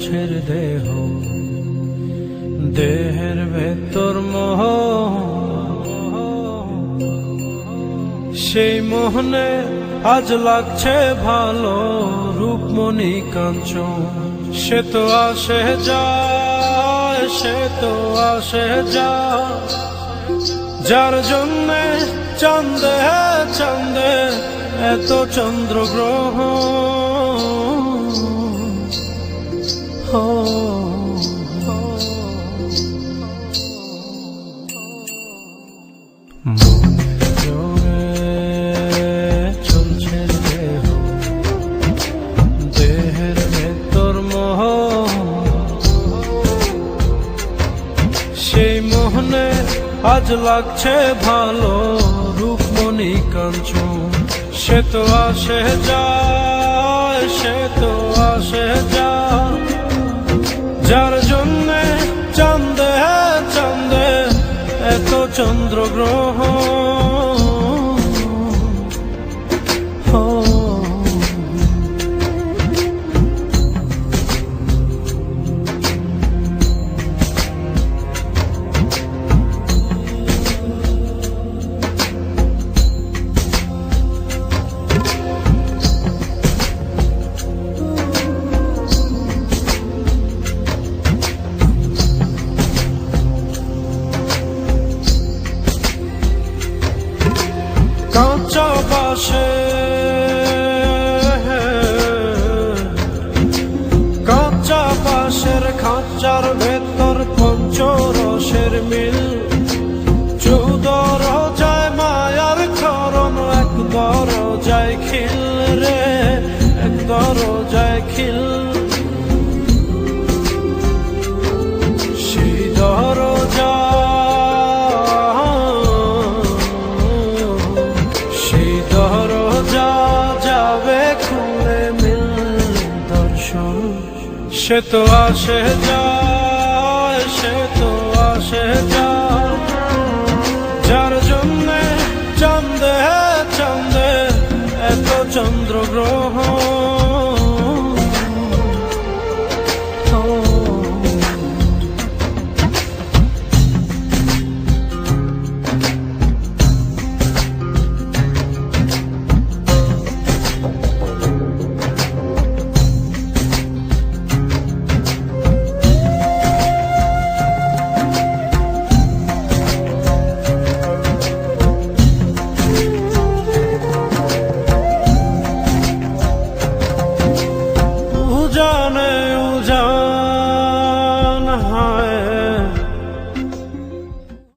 মানুষের দেহ, দেহের ভেতর মোহ, সেই মোহনে আজ লাগছে ভালো রূপমণি কাঞ্চন। সে তো আসে যায়, সে তো আসে যায়, যার জন্যে চাঁদে চাঁদে এত চন্দ্রগ্রহ। চলছে দেহ, দেহের ভেতর মোহ, সেই মোহনে আজ লাগছে ভালো রূপমণি কাঞ্চন। সে তো আসে যায়, সে তো আসে যায়, যার জন্যে চাঁদে চাঁদে এত চন্দ্রগ্রহ। কাঁচা বাসে, কাঁচা বাসের খাঁচার ভেতর পঞ্চরসের মিল, চৌদর যায় মায়ার খরণ, এক দরজায় খিল রে, এক দরজায় খিল। সেই দরজা, সেই দরজা যাবে খুলে মিল দর্শন। সে তো আসে যায়, সে তো আসে যায়, যার জন্যে চাঁদে চাঁদে এত চন্দ্রগ্রহ।